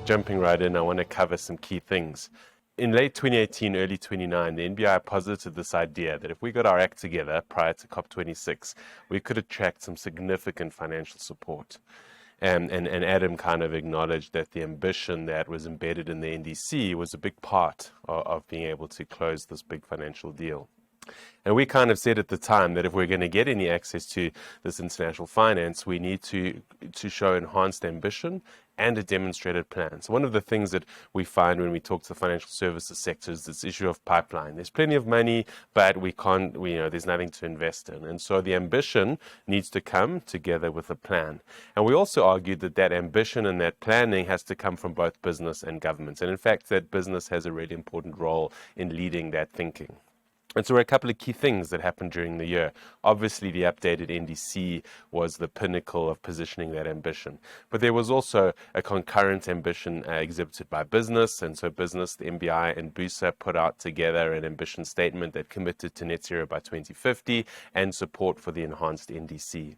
Jumping right in, I want to cover some key things. In late 2018, early 2019, the NBI posited this idea that if we got our act together prior to COP26, we could attract some significant financial support. And Adam kind of acknowledged that the ambition that was embedded in the NDC was a big part of being able to close this big financial deal. And we kind of said at the time that if we're going to get any access to this international finance, we need to show enhanced ambition and a demonstrated plan. So one of the things that we find when we talk to the financial services sector is this issue of pipeline. There's plenty of money, but there's nothing to invest in. And so the ambition needs to come together with a plan. And we also argued that ambition and that planning has to come from both business and governments. And in fact, that business has a really important role in leading that thinking. And so there were a couple of key things that happened during the year. Obviously, the updated NDC was the pinnacle of positioning that ambition. But there was also a concurrent ambition exhibited by business. And so business, the NBI and BUSA put out together an ambition statement that committed to net zero by 2050 and support for the enhanced NDC.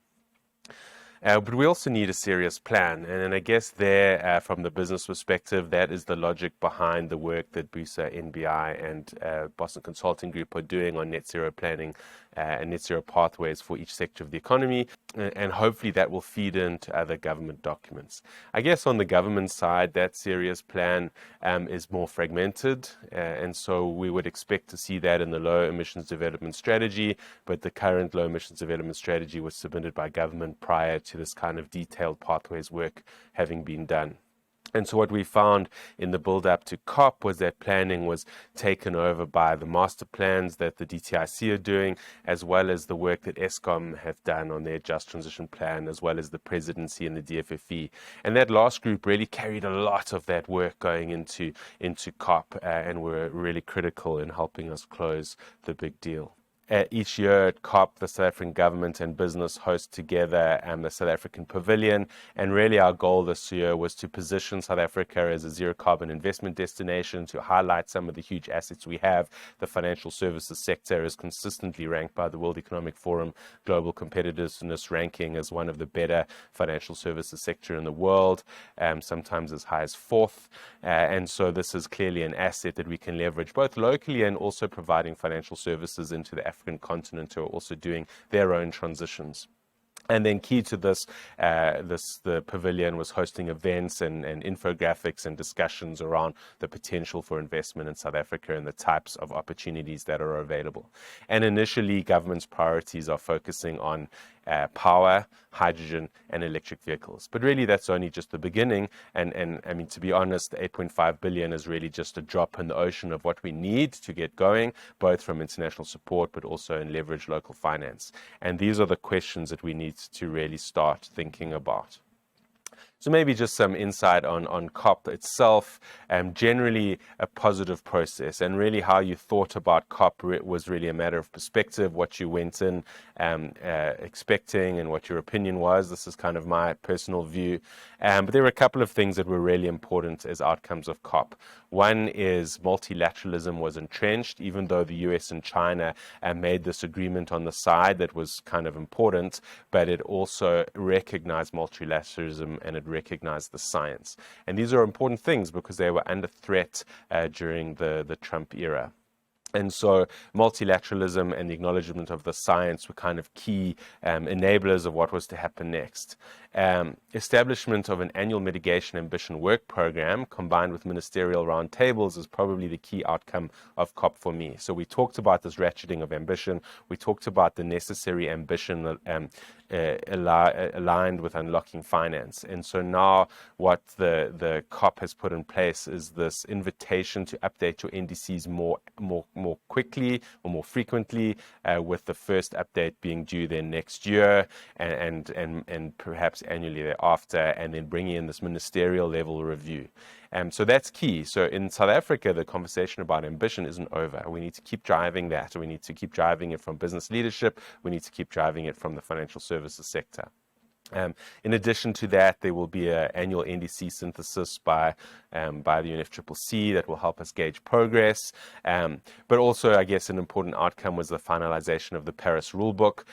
But we also need a serious plan. And I guess there, from the business perspective, that is the logic behind the work that BUSA, NBI, and Boston Consulting Group are doing on net zero planning and net zero pathways for each sector of the economy. And hopefully that will feed into other government documents. I guess on the government side, that serious plan is more fragmented. And so we would expect to see that in the low emissions development strategy. But the current low emissions development strategy was submitted by government prior to this kind of detailed pathways work having been done. And so what we found in the build-up to COP was that planning was taken over by the master plans that the DTIC are doing, as well as the work that ESCOM have done on their Just Transition Plan, as well as the presidency and the DFFE. And that last group really carried a lot of that work going into COP and were really critical in helping us close the big deal. Each year at COP, the South African government and business host together the South African Pavilion. And really our goal this year was to position South Africa as a zero carbon investment destination, to highlight some of the huge assets we have. The financial services sector is consistently ranked by the World Economic Forum Global Competitiveness Ranking as one of the better financial services sector in the world, sometimes as high as fourth. And so this is clearly an asset that we can leverage both locally and also providing financial services into the African continent who are also doing their own transitions. And then key to this, the pavilion was hosting events and infographics and discussions around the potential for investment in South Africa and the types of opportunities that are available. And initially, government's priorities are focusing on power, hydrogen, and electric vehicles. But really, that's only just the beginning. And I mean, to be honest, the 8.5 billion is really just a drop in the ocean of what we need to get going, both from international support, but also in leverage local finance. And these are the questions that we need to really start thinking about. So maybe just some insight on COP itself. Generally a positive process, and really how you thought about COP was really a matter of perspective, what you went in expecting and what your opinion was. This is kind of my personal view. But there were a couple of things that were really important as outcomes of COP. One is multilateralism was entrenched, even though the US and China made this agreement on the side that was kind of important, but it also recognized multilateralism and it recognized the science. And these are important things because they were under threat during the Trump era. And so multilateralism and the acknowledgement of the science were kind of key enablers of what was to happen next. Establishment of an annual mitigation ambition work program combined with ministerial roundtables is probably the key outcome of COP for me. So we talked about this ratcheting of ambition. We talked about the necessary ambition aligned with unlocking finance. And so now what the COP has put in place is this invitation to update your NDCs more quickly or more frequently, with the first update being due then next year and perhaps annually thereafter, and then bringing in this ministerial level review. So that's key. So in South Africa, the conversation about ambition isn't over. We need to keep driving that. We need to keep driving it from business leadership. We need to keep driving it from the financial services sector. In addition to that, there will be an annual NDC synthesis by the UNFCCC that will help us gauge progress. But also, I guess, an important outcome was the finalization of the Paris Rulebook,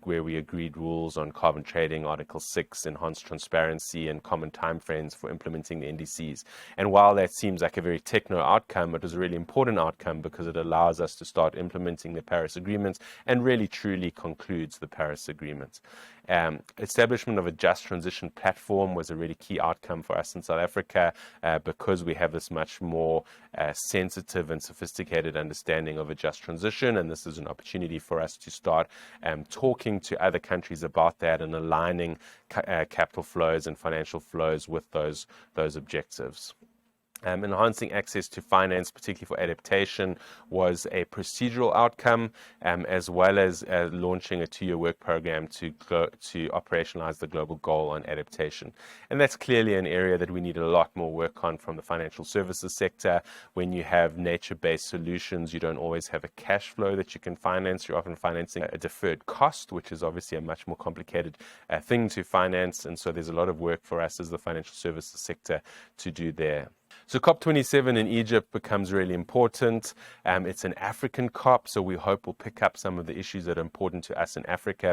where we agreed rules on carbon trading, Article 6, enhanced transparency, and common timeframes for implementing the NDCs. And while that seems like a very techno outcome, it was a really important outcome because it allows us to start implementing the Paris Agreement and really truly concludes the Paris Agreement. Establishment of a just transition platform was a really key outcome for us in South Africa because we have this much more sensitive and sophisticated understanding of a just transition, and this is an opportunity for us to start talking to other countries about that and aligning capital flows and financial flows with those objectives. Enhancing access to finance, particularly for adaptation, was a procedural outcome, as well as launching a 2-year work program to operationalize the global goal on adaptation. And that's clearly an area that we need a lot more work on from the financial services sector. When you have nature-based solutions, you don't always have a cash flow that you can finance. You're often financing a deferred cost, which is obviously a much more complicated thing to finance. And so there's a lot of work for us as the financial services sector to do there. So COP27 in Egypt becomes really important. It's an African COP, so we hope we'll pick up some of the issues that are important to us in Africa,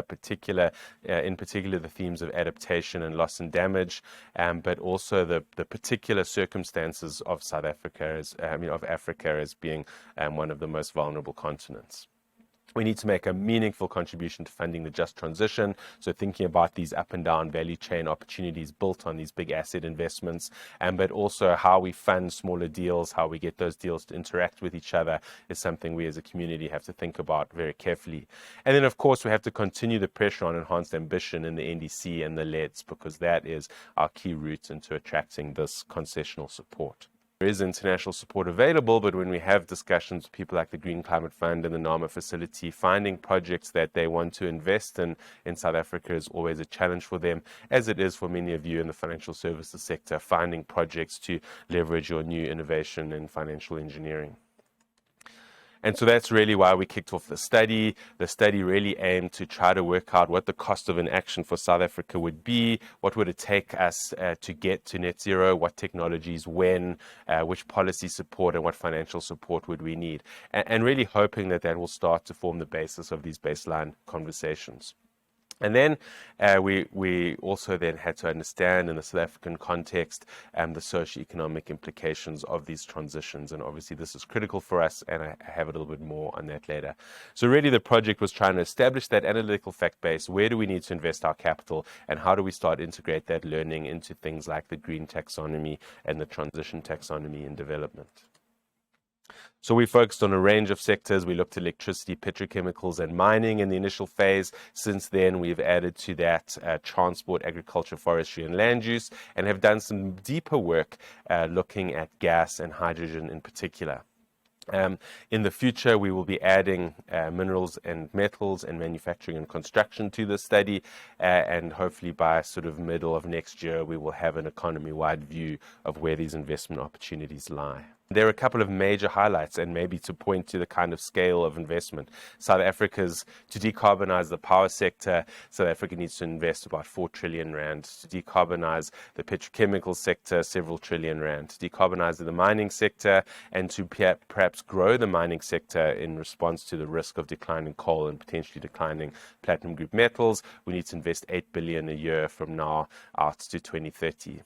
in particular the themes of adaptation and loss and damage, but also the particular circumstances of South Africa, of Africa as being one of the most vulnerable continents. We need to make a meaningful contribution to funding the just transition, so thinking about these up and down value chain opportunities built on these big asset investments, but also how we fund smaller deals, how we get those deals to interact with each other is something we as a community have to think about very carefully. And then, of course, we have to continue the pressure on enhanced ambition in the NDC and the LEDs, because that is our key route into attracting this concessional support. There is international support available, but when we have discussions with people like the Green Climate Fund and the NAMA facility, finding projects that they want to invest in South Africa is always a challenge for them, as it is for many of you in the financial services sector, finding projects to leverage your new innovation in financial engineering. And so that's really why we kicked off the study. The study really aimed to try to work out what the cost of inaction for South Africa would be, what would it take us to get to net zero, what technologies, when, which policy support and what financial support would we need, and really hoping that that will start to form the basis of these baseline conversations. And then we also then had to understand in the South African context the socioeconomic implications of these transitions. And obviously this is critical for us, and I have a little bit more on that later. So really the project was trying to establish that analytical fact base. Where do we need to invest our capital, and how do we start integrate that learning into things like the green taxonomy and the transition taxonomy in development? So we focused on a range of sectors. We looked at electricity, petrochemicals, and mining in the initial phase. Since then, we've added to that transport, agriculture, forestry, and land use, and have done some deeper work looking at gas and hydrogen in particular. In the future, we will be adding minerals and metals and manufacturing and construction to the study, and hopefully by sort of middle of next year, we will have an economy-wide view of where these investment opportunities lie. There are a couple of major highlights, and maybe to point to the kind of scale of investment. South Africa's, to decarbonize the power sector, South Africa needs to invest about 4 trillion rand. To decarbonize the petrochemical sector, several trillion rand. To decarbonize the mining sector, and to perhaps grow the mining sector in response to the risk of declining coal and potentially declining platinum group metals, we need to invest 8 billion a year from now out to 2030.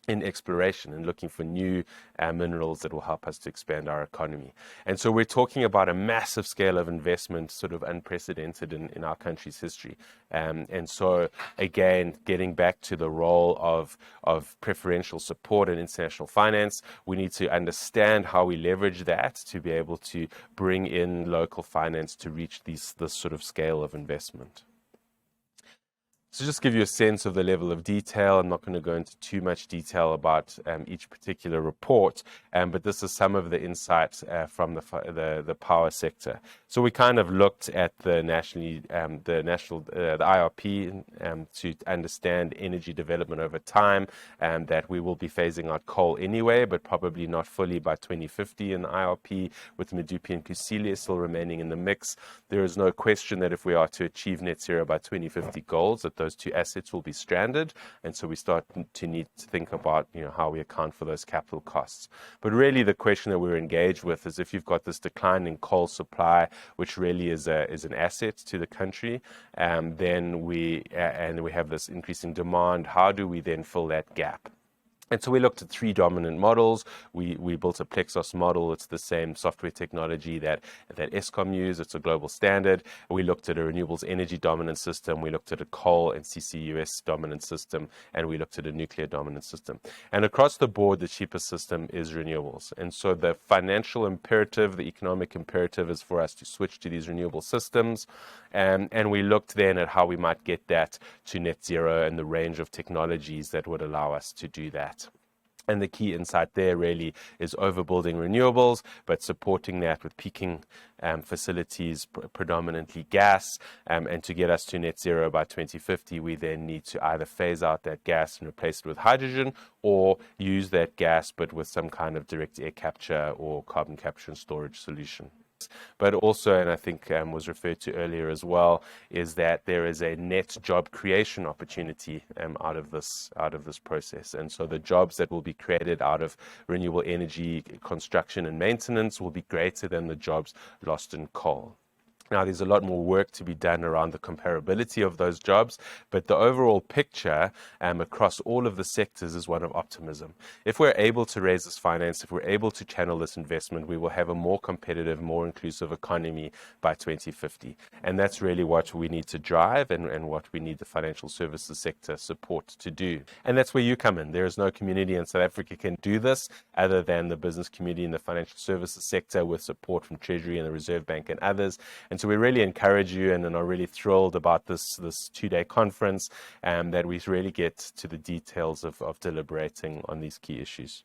In exploration and looking for new minerals that will help us to expand our economy. And so we're talking about a massive scale of investment, sort of unprecedented in our country's history. And so, again, getting back to the role of preferential support and international finance, we need to understand how we leverage that to be able to bring in local finance to reach this sort of scale of investment. So just give you a sense of the level of detail. I'm not going to go into too much detail about each particular report, but this is some of the insights from the power sector. So we kind of looked at the IRP to understand energy development over time, that we will be phasing out coal anyway, but probably not fully by 2050 in the IRP, with Medupi and Kusile still remaining in the mix. There is no question that if we are to achieve net zero by 2050 goals, that those two assets will be stranded. And so we start to need to think about, how we account for those capital costs. But really the question that we're engaged with is if you've got this decline in coal supply, which really is an asset to the country, then we have this increasing demand, how do we then fill that gap? And so we looked at three dominant models. We built a Plexos model. It's the same software technology that Eskom use. It's a global standard. We looked at a renewables energy dominant system. We looked at a coal and CCUS dominant system. And we looked at a nuclear dominant system. And across the board, the cheapest system is renewables. And so the financial imperative, the economic imperative is for us to switch to these renewable systems. And we looked then at how we might get that to net zero and the range of technologies that would allow us to do that. And the key insight there really is overbuilding renewables, but supporting that with peaking facilities, predominantly gas. And to get us to net zero by 2050, we then need to either phase out that gas and replace it with hydrogen, or use that gas but with some kind of direct air capture or carbon capture and storage solution. But also, and I think was referred to earlier as well, is that there is a net job creation opportunity out of this process. And so the jobs that will be created out of renewable energy construction and maintenance will be greater than the jobs lost in coal. Now, there's a lot more work to be done around the comparability of those jobs, but the overall picture across all of the sectors is one of optimism. If we're able to raise this finance, if we're able to channel this investment, we will have a more competitive, more inclusive economy by 2050. And that's really what we need to drive and what we need the financial services sector support to do. And that's where you come in. There is no community in South Africa can do this other than the business community and the financial services sector, with support from Treasury and the Reserve Bank and others. And so we really encourage you and are really thrilled about this 2-day conference, that we really get to the details of deliberating on these key issues.